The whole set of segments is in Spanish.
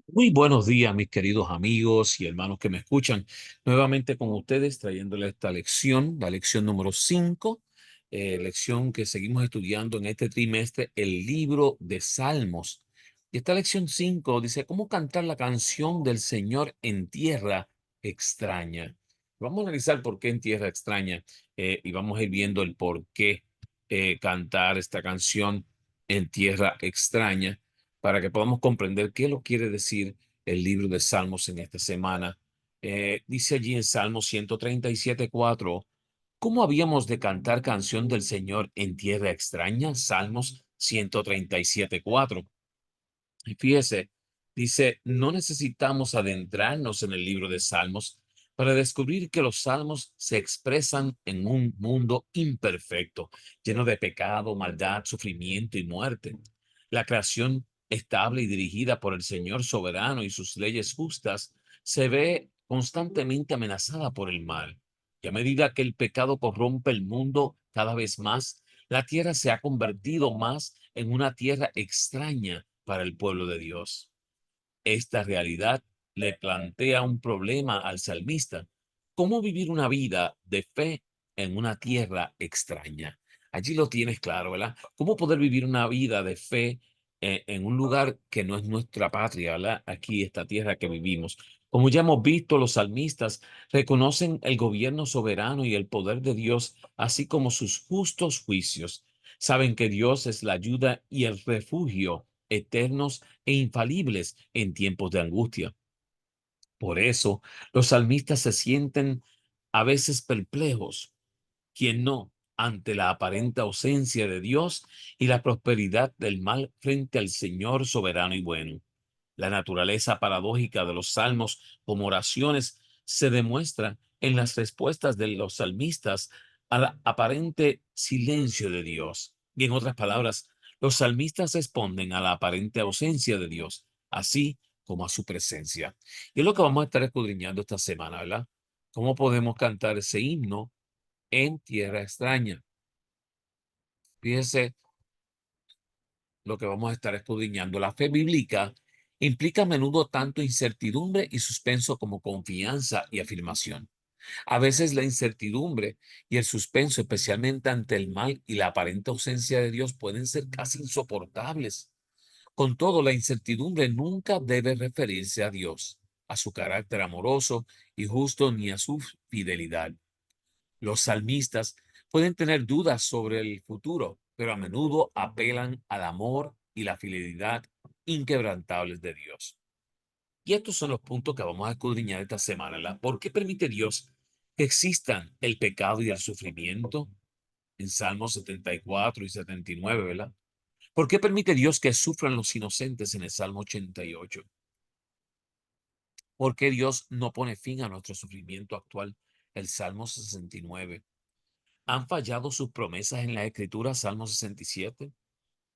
Muy buenos días, mis queridos amigos y hermanos que me escuchan. Nuevamente con ustedes, trayéndoles esta lección, la lección número 5, lección que seguimos estudiando en este trimestre, el libro de Salmos. Y esta lección 5 dice, ¿cómo cantar la canción del Señor en tierra extraña? Vamos a analizar por qué en tierra extraña y vamos a ir viendo el por qué cantar esta canción en tierra extraña para que podamos comprender qué lo quiere decir el libro de Salmos en esta semana. Dice allí en Salmos 137:4, ¿cómo habíamos de cantar canción del Señor en tierra extraña? Salmos 137:4. Y fíjese, dice, no necesitamos adentrarnos en el libro de Salmos para descubrir que los salmos se expresan en un mundo imperfecto, lleno de pecado, maldad, sufrimiento y muerte. La creación estable y dirigida por el Señor soberano y sus leyes justas se ve constantemente amenazada por el mal. Y a medida que el pecado corrompe el mundo cada vez más, la tierra se ha convertido más en una tierra extraña para el pueblo de Dios. Esta realidad le plantea un problema al salmista: ¿cómo vivir una vida de fe en una tierra extraña? Allí lo tienes claro, ¿verdad? ¿Cómo poder vivir una vida de fe en un lugar que no es nuestra patria, ¿verdad? Aquí, esta tierra que vivimos. Como ya hemos visto, los salmistas reconocen el gobierno soberano y el poder de Dios, así como sus justos juicios. Saben que Dios es la ayuda y el refugio eternos e infalibles en tiempos de angustia. Por eso, los salmistas se sienten a veces perplejos, quien no, ante la aparente ausencia de Dios y la prosperidad del mal frente al Señor soberano y bueno. La naturaleza paradójica de los salmos como oraciones se demuestra en las respuestas de los salmistas al aparente silencio de Dios. Y en otras palabras, los salmistas responden a la aparente ausencia de Dios, así como a su presencia. Y es lo que vamos a estar escudriñando esta semana, ¿verdad? ¿Cómo podemos cantar ese himno en tierra extraña? Fíjense lo que vamos a estar escudriñando. La fe bíblica implica a menudo tanto incertidumbre y suspenso como confianza y afirmación. A veces la incertidumbre y el suspenso, especialmente ante el mal y la aparente ausencia de Dios, pueden ser casi insoportables. Con todo, la incertidumbre nunca debe referirse a Dios, a su carácter amoroso y justo, ni a su fidelidad. Los salmistas pueden tener dudas sobre el futuro, pero a menudo apelan al amor y la fidelidad inquebrantables de Dios. Y estos son los puntos que vamos a escudriñar esta semana, ¿verdad? ¿Por qué permite Dios que existan el pecado y el sufrimiento? En Salmos 74 y 79, ¿verdad? ¿Por qué permite Dios que sufran los inocentes en el Salmo 88? ¿Por qué Dios no pone fin a nuestro sufrimiento actual? El Salmo 69. ¿Han fallado sus promesas en la Escritura? Salmo 67.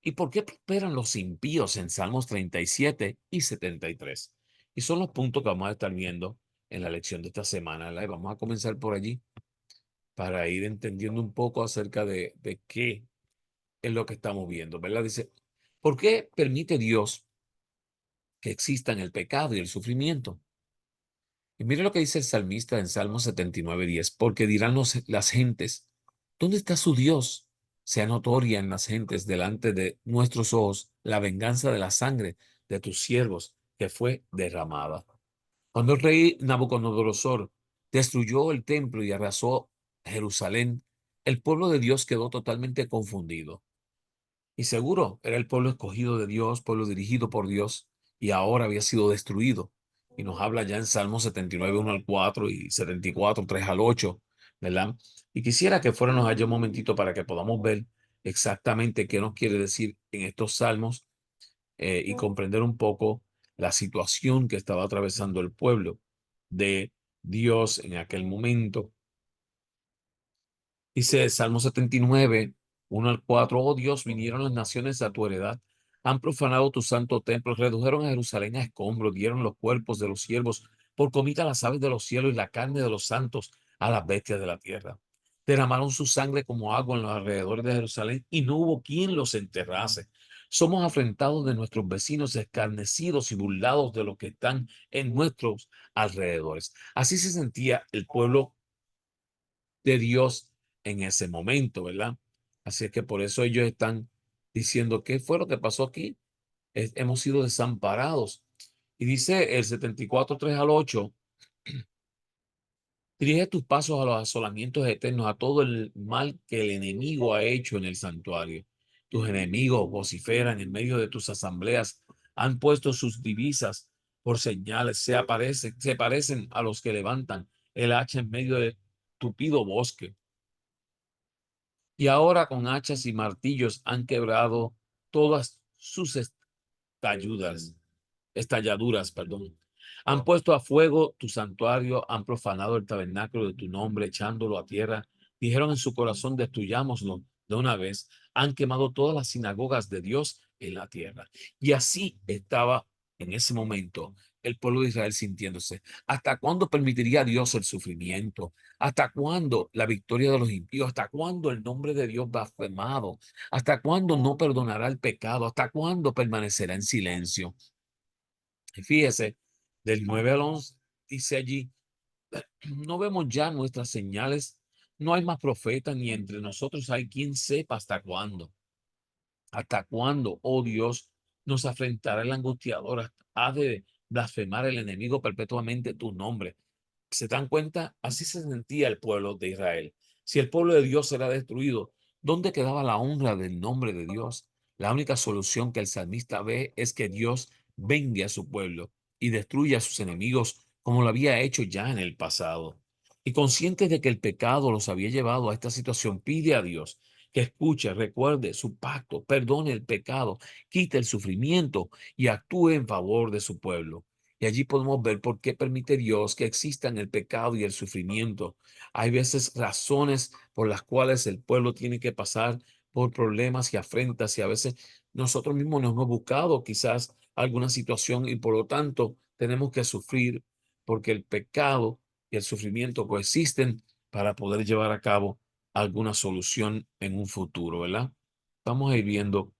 ¿Y por qué prosperan los impíos en Salmos 37 y 73? Y son los puntos que vamos a estar viendo en la lección de esta semana, ¿verdad? Y vamos a comenzar por allí para ir entendiendo un poco acerca de qué es lo que estamos viendo, ¿verdad? Dice, ¿por qué permite Dios que existan el pecado y el sufrimiento? Y mire lo que dice el salmista en Salmo 79:10, porque dirán las gentes, ¿dónde está su Dios? Sea notoria en las gentes delante de nuestros ojos la venganza de la sangre de tus siervos que fue derramada. Cuando el rey Nabucodonosor destruyó el templo y arrasó Jerusalén, el pueblo de Dios quedó totalmente confundido. Y seguro era el pueblo escogido de Dios, pueblo dirigido por Dios, y ahora había sido destruido. Y nos habla ya en Salmos 79, 1 al 4 y 74, 3 al 8, ¿verdad? Y quisiera que fuéramos allá un momentito para que podamos ver exactamente qué nos quiere decir en estos salmos y comprender un poco la situación que estaba atravesando el pueblo de Dios en aquel momento. Dice Salmo 79, 1 al 4, oh Dios, vinieron las naciones a tu heredad, han profanado tu santo templo, redujeron a Jerusalén a escombros, dieron los cuerpos de los siervos por comida a las aves de los cielos y la carne de los santos a las bestias de la tierra. Derramaron su sangre como agua en los alrededores de Jerusalén y no hubo quien los enterrase. Somos afrentados de nuestros vecinos, escarnecidos y burlados de los que están en nuestros alrededores. Así se sentía el pueblo de Dios en ese momento, ¿verdad? Así es que por eso ellos están diciendo, ¿qué fue lo que pasó aquí? Hemos sido desamparados. Y dice el 74:3 al 8. Dirige tus pasos a los asolamientos eternos, a todo el mal que el enemigo ha hecho en el santuario. Tus enemigos vociferan en medio de tus asambleas, han puesto sus divisas por señales, se parecen a los que levantan el hacha en medio de tupido bosque. Y ahora con hachas y martillos han quebrado todas sus estalladuras, perdón. Han puesto a fuego tu santuario, han profanado el tabernáculo de tu nombre, echándolo a tierra. Dijeron en su corazón, destruyámoslo de una vez. Han quemado todas las sinagogas de Dios en la tierra. Y así estaba en ese momento el pueblo de Israel sintiéndose. ¿Hasta cuándo permitiría Dios el sufrimiento? ¿Hasta cuándo la victoria de los impíos? ¿Hasta cuándo el nombre de Dios blasfemado? ¿Hasta cuándo no perdonará el pecado? ¿Hasta cuándo permanecerá en silencio? Y fíjese, del 9 al 11, dice allí, no vemos ya nuestras señales, no hay más profetas, ni entre nosotros hay quien sepa hasta cuándo. ¿Hasta cuándo, oh Dios, nos afrentará el angustiador? ¿Ha de blasfemar el enemigo perpetuamente tu nombre? ¿Se dan cuenta? Así se sentía el pueblo de Israel. Si el pueblo de Dios era destruido, ¿dónde quedaba la honra del nombre de Dios? La única solución que el salmista ve es que Dios vengue a su pueblo y destruya a sus enemigos como lo había hecho ya en el pasado. Y consciente de que el pecado los había llevado a esta situación, pide a Dios que escuche, recuerde su pacto, perdone el pecado, quite el sufrimiento y actúe en favor de su pueblo. Y allí podemos ver por qué permite Dios que existan el pecado y el sufrimiento. Hay veces razones por las cuales el pueblo tiene que pasar por problemas y afrentas y a veces nosotros mismos nos hemos buscado quizás alguna situación y por lo tanto tenemos que sufrir porque el pecado y el sufrimiento coexisten para poder llevar a cabo alguna solución en un futuro, ¿verdad? Vamos a ir viendo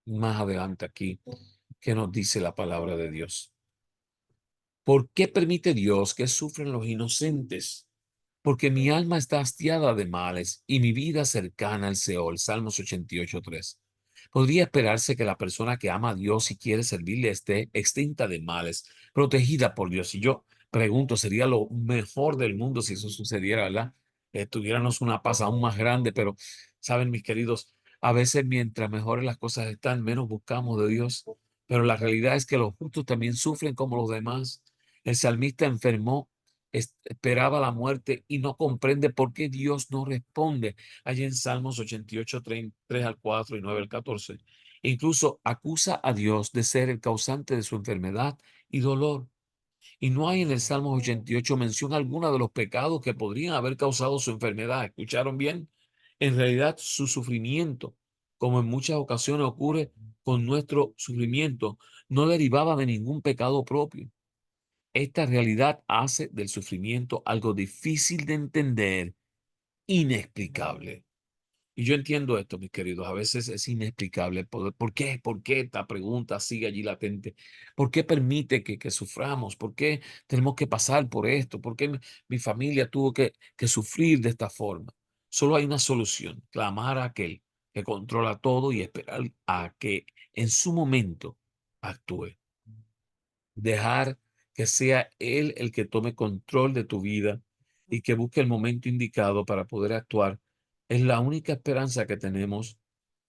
más adelante aquí qué nos dice la palabra de Dios. ¿Por qué permite Dios que sufran los inocentes? Porque mi alma está hastiada de males y mi vida cercana al Seol. Salmos 88:3. Podría esperarse que la persona que ama a Dios y quiere servirle esté extinta de males, protegida por Dios. Y yo pregunto, ¿sería lo mejor del mundo si eso sucediera, verdad? Tuviéramos una paz aún más grande, pero, saben, mis queridos, a veces mientras mejores las cosas están, menos buscamos de Dios. Pero la realidad es que los justos también sufren como los demás. El salmista enfermó, esperaba la muerte y no comprende por qué Dios no responde. Allí en Salmos 88, 3 al 4 y 9 al 14. Incluso acusa a Dios de ser el causante de su enfermedad y dolor. Y no hay en el Salmos 88 mención alguna de los pecados que podrían haber causado su enfermedad. ¿Escucharon bien? En realidad, su sufrimiento, como en muchas ocasiones ocurre con nuestro sufrimiento, no derivaba de ningún pecado propio. Esta realidad hace del sufrimiento algo difícil de entender, inexplicable. Y yo entiendo esto, mis queridos, a veces es inexplicable. ¿Por qué? ¿Por qué esta pregunta sigue allí latente? ¿Por qué permite que suframos? ¿Por qué tenemos que pasar por esto? ¿Por qué mi familia tuvo que sufrir de esta forma? Solo hay una solución, clamar a aquel que controla todo y esperar a que en su momento actúe. Dejar que sea Él el que tome control de tu vida y que busque el momento indicado para poder actuar es la única esperanza que tenemos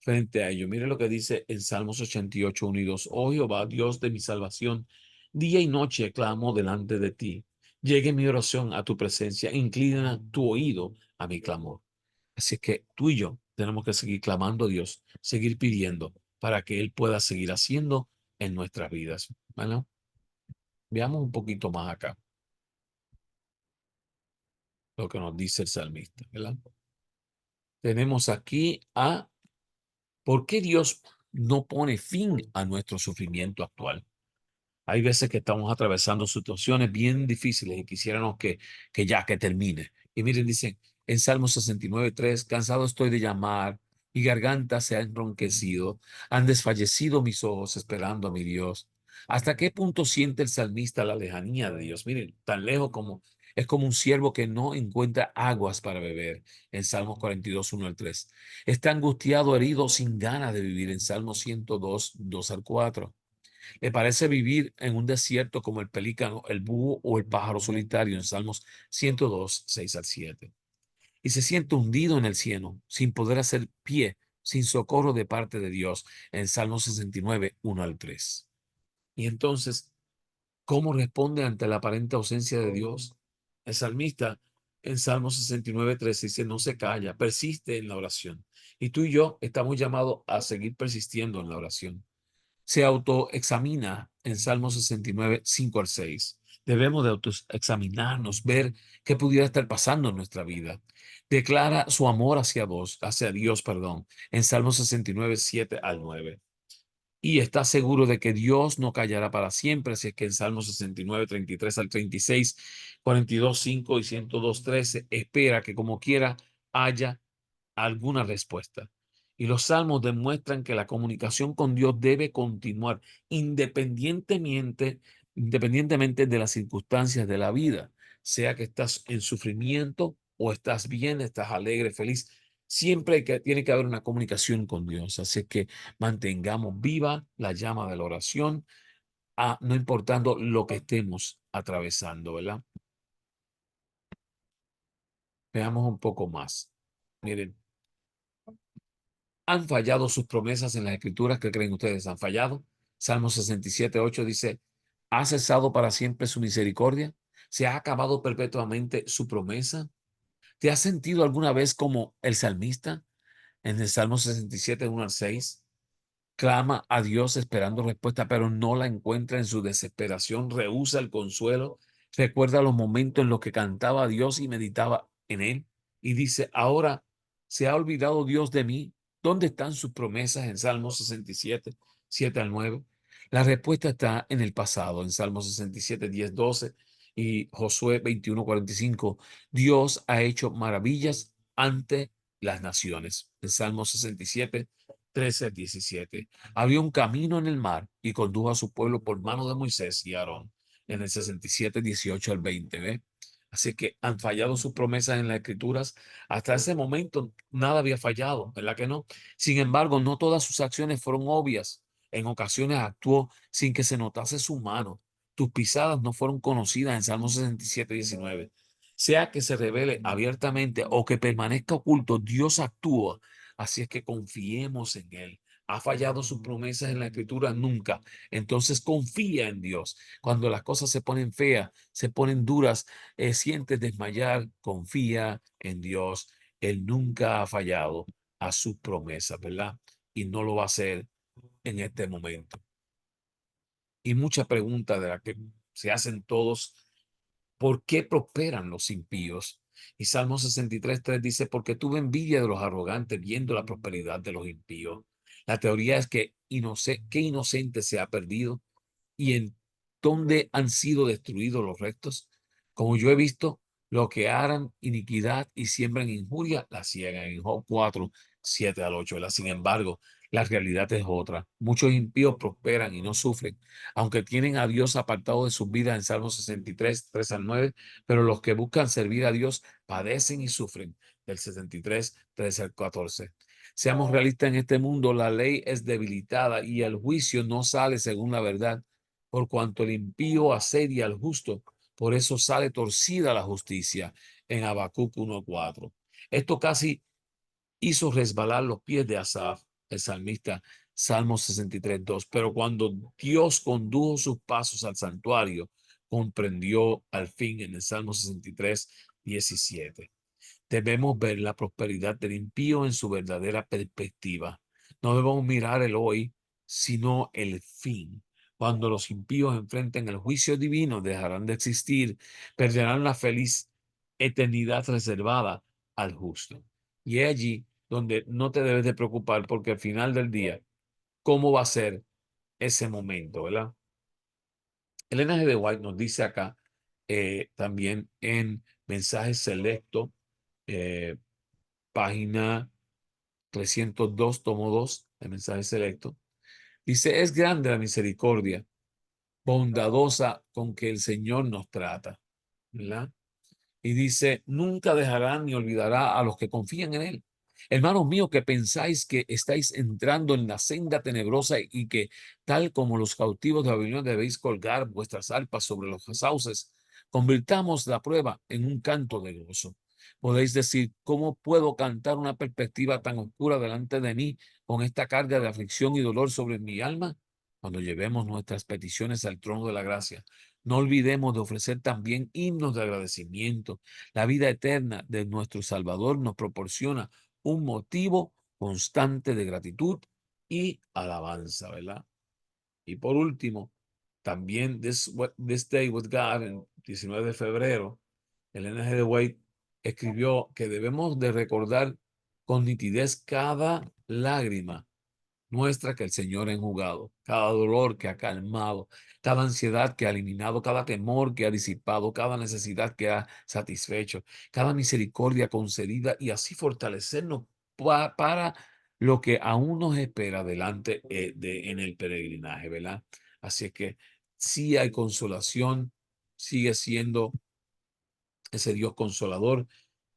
frente a ello. Mire lo que dice en Salmos 88, 1 y 2. Oh Jehová, Dios de mi salvación, día y noche clamo delante de ti. Llegue mi oración a tu presencia, inclina tu oído a mi clamor. Así que tú y yo tenemos que seguir clamando a Dios, seguir pidiendo para que Él pueda seguir haciendo en nuestras vidas. ¿Vale? Veamos un poquito más acá lo que nos dice el salmista, ¿verdad? Tenemos aquí a ¿por qué Dios no pone fin a nuestro sufrimiento actual? Hay veces que estamos atravesando situaciones bien difíciles y quisiéramos que ya que termine. Y miren, dicen en Salmo 69:3, cansado estoy de llamar, Mi garganta se ha enronquecido, han desfallecido mis ojos esperando a mi Dios. ¿Hasta qué punto siente el salmista la lejanía de Dios? Miren, tan lejos como es como un siervo que no encuentra aguas para beber, en Salmos 42, 1 al 3. Está angustiado, herido, sin ganas de vivir, en Salmos 102, 2 al 4. Le parece vivir en un desierto como el pelícano, el búho o el pájaro solitario, en Salmos 102, 6 al 7. Y se siente hundido en el cielo, sin poder hacer pie, sin socorro de parte de Dios, en Salmos 69, 1 al 3. Y entonces, ¿cómo responde ante la aparente ausencia de Dios? El salmista en Salmos 69, 13 dice, no se calla, persiste en la oración. Y tú y yo estamos llamados a seguir persistiendo en la oración. Se autoexamina en Salmos 69, 5 al 6. Debemos de autoexaminarnos, ver qué pudiera estar pasando en nuestra vida. Declara su amor hacia Dios, perdón, en Salmos 69, 7 al 9. Y está seguro de que Dios no callará para siempre. Así es que en Salmos 69, 33 al 36, 42, 5 y 102, 13, espera que como quiera haya alguna respuesta. Y los salmos demuestran que la comunicación con Dios debe continuar independientemente de las circunstancias de la vida, sea que estás en sufrimiento o estás bien, estás alegre, feliz. Siempre tiene que haber una comunicación con Dios. Así que mantengamos viva la llama de la oración, no importando lo que estemos atravesando, ¿verdad? Veamos un poco más. Miren, ¿han fallado sus promesas en las escrituras? ¿Qué creen ustedes? ¿Han fallado? Salmo 67, 8 dice, ¿ha cesado para siempre su misericordia? ¿Se ha acabado perpetuamente su promesa? ¿Te has sentido alguna vez como el salmista en el Salmo 67, 1 al 6? Clama a Dios esperando respuesta, pero no la encuentra. En su desesperación, rehúsa el consuelo. Recuerda los momentos en los que cantaba a Dios y meditaba en él. Y dice, ahora se ha olvidado Dios de mí. ¿Dónde están sus promesas en Salmo 67, 7 al 9? La respuesta está en el pasado, en Salmo 67, 10, 12 y Josué 21, 45. Dios ha hecho maravillas ante las naciones. En Salmo 67, 13 al 17. Había un camino en el mar y condujo a su pueblo por mano de Moisés y Aarón en el 67, 18 al 20. ¿Ve? Así que han fallado sus promesas en las escrituras. Hasta ese momento nada había fallado, ¿verdad que no? Sin embargo, no todas sus acciones fueron obvias. En ocasiones actuó sin que se notase su mano. Tus pisadas no fueron conocidas en Salmo 67, 19. Sea que se revele abiertamente o que permanezca oculto, Dios actúa. Así es que confiemos en Él. ¿Ha fallado sus promesas en la escritura? Nunca. Entonces confía en Dios. Cuando las cosas se ponen feas, se ponen duras, sientes desmayar, confía en Dios. Él nunca ha fallado a sus promesas, ¿verdad? Y no lo va a hacer en este momento. Y muchas preguntas de las que se hacen todos: ¿por qué prosperan los impíos? Y Salmo 63, 3 dice, porque tuve envidia de los arrogantes viendo la prosperidad de los impíos. La teoría es que qué inocente se ha perdido y en dónde han sido destruidos los restos. Como yo he visto, lo que harán iniquidad y siembran injuria, la ciegan. En Job 4, 7 al 8. ¿Verdad? Sin embargo, la realidad es otra. Muchos impíos prosperan y no sufren, aunque tienen a Dios apartado de sus vidas en Salmo 63, 3 al 9, pero los que buscan servir a Dios padecen y sufren, del 73, 13 al 14. Seamos realistas en este mundo, la ley es debilitada y el juicio no sale según la verdad, por cuanto el impío asedia al justo, por eso sale torcida la justicia, en Habacuc 1:4. Esto casi hizo resbalar los pies de Asaf, el salmista, Salmo 63:2. Pero cuando Dios condujo sus pasos al santuario, comprendió al fin en el Salmo 63:17. Debemos ver la prosperidad del impío en su verdadera perspectiva. No debemos mirar el hoy, sino el fin. Cuando los impíos enfrenten el juicio divino, dejarán de existir, perderán la feliz eternidad reservada al justo. Y es allí donde no te debes de preocupar, porque al final del día, ¿cómo va a ser ese momento, verdad? Elena G. de White nos dice acá, también en Mensaje Selecto, eh, página 302, tomo 2, el mensaje selecto. Dice, es grande la misericordia, bondadosa con que el Señor nos trata, ¿verdad? Y dice, nunca dejará ni olvidará a los que confían en él. Hermanos míos, que pensáis que estáis entrando en la senda tenebrosa y que, tal como los cautivos de Babilonia, debéis colgar vuestras arpas sobre los sauces, convirtamos la prueba en un canto de gozo. Podéis decir, ¿cómo puedo cantar una perspectiva tan oscura delante de mí con esta carga de aflicción y dolor sobre mi alma? Cuando llevemos nuestras peticiones al trono de la gracia, no olvidemos de ofrecer también himnos de agradecimiento. La vida eterna de nuestro Salvador nos proporciona un motivo constante de gratitud y alabanza, ¿verdad? Y por último, también This Day with God, el 19 de febrero, el N.G. de White escribió que debemos de recordar con nitidez cada lágrima muestra que el Señor ha enjugado, cada dolor que ha calmado, cada ansiedad que ha eliminado, cada temor que ha disipado, cada necesidad que ha satisfecho, cada misericordia concedida y así fortalecernos para lo que aún nos espera delante en el peregrinaje, ¿verdad? Así es que sí hay consolación, sigue siendo ese Dios consolador.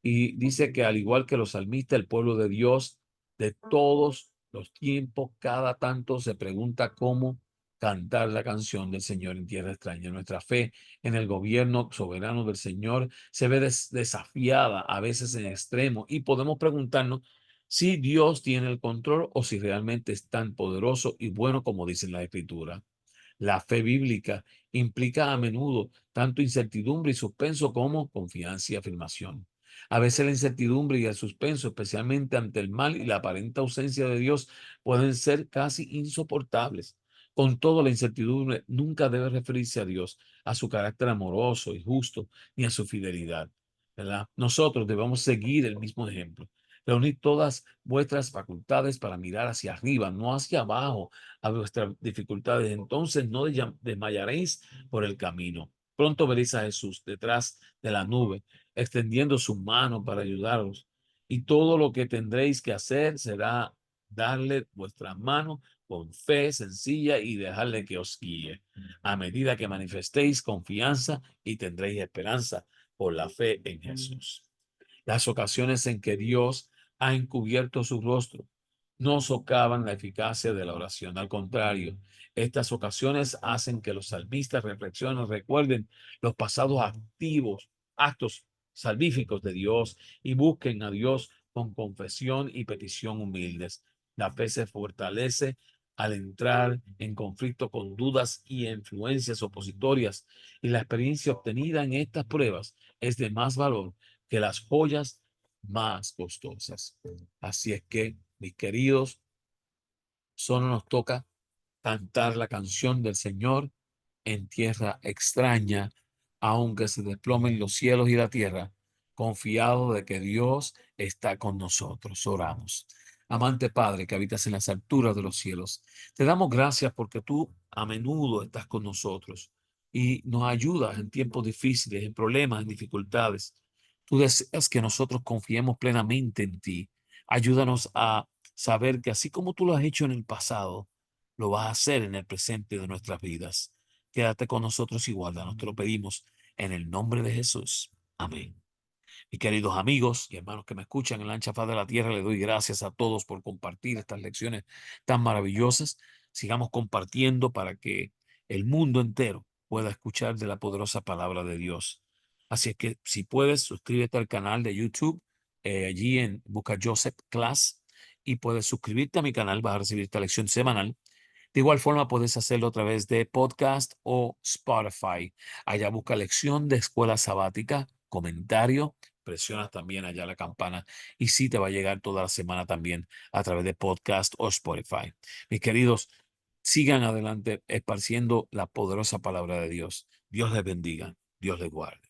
Y dice que al igual que los salmistas, el pueblo de Dios de todos los tiempos, cada tanto se pregunta cómo cantar la canción del Señor en tierra extraña. Nuestra fe en el gobierno soberano del Señor se ve desafiada a veces en extremo y podemos preguntarnos si Dios tiene el control o si realmente es tan poderoso y bueno como dicen las Escrituras. La fe bíblica implica a menudo tanto incertidumbre y suspenso como confianza y afirmación. A veces la incertidumbre y el suspenso, especialmente ante el mal y la aparente ausencia de Dios, pueden ser casi insoportables. Con todo, la incertidumbre nunca debe referirse a Dios, a su carácter amoroso y justo, ni a su fidelidad, ¿verdad? Nosotros debemos seguir el mismo ejemplo. Reunir todas vuestras facultades para mirar hacia arriba, no hacia abajo, a vuestras dificultades. Entonces no desmayaréis por el camino. Pronto veréis a Jesús detrás de la nube, extendiendo su mano para ayudaros. Y todo lo que tendréis que hacer será darle vuestra mano con fe sencilla y dejarle que os guíe. A medida que manifestéis confianza y tendréis esperanza por la fe en Jesús. Las ocasiones en que Dios ha encubierto su rostro no socavan la eficacia de la oración. Al contrario, estas ocasiones hacen que los salmistas reflexionen, recuerden los pasados actos salvíficos de Dios y busquen a Dios con confesión y petición humildes. La fe se fortalece al entrar en conflicto con dudas y influencias opositorias, y la experiencia obtenida en estas pruebas es de más valor que las joyas más costosas. Así es que, mis queridos, solo nos toca cantar la canción del Señor en tierra extraña, aunque se desplomen los cielos y la tierra, confiado de que Dios está con nosotros. Oramos. Amante Padre que habitas en las alturas de los cielos, te damos gracias porque tú a menudo estás con nosotros y nos ayudas en tiempos difíciles, en problemas, en dificultades. Tú deseas que nosotros confiemos plenamente en ti. Ayúdanos a saber que así como tú lo has hecho en el pasado, lo vas a hacer en el presente de nuestras vidas. Quédate con nosotros y guárdanos. Te lo pedimos en el nombre de Jesús. Amén. Mis queridos amigos y hermanos que me escuchan en la ancha faz de la tierra, le doy gracias a todos por compartir estas lecciones tan maravillosas. Sigamos compartiendo para que el mundo entero pueda escuchar de la poderosa palabra de Dios. Así es que si puedes, suscríbete al canal de YouTube. Allí busca Joseph Class y puedes suscribirte a mi canal. Vas a recibir esta lección semanal. De igual forma, puedes hacerlo a través de podcast o Spotify. Allá busca lección de escuela sabática, comentario, presionas también allá la campana y sí te va a llegar toda la semana también a través de podcast o Spotify. Mis queridos, sigan adelante esparciendo la poderosa palabra de Dios. Dios les bendiga, Dios les guarde.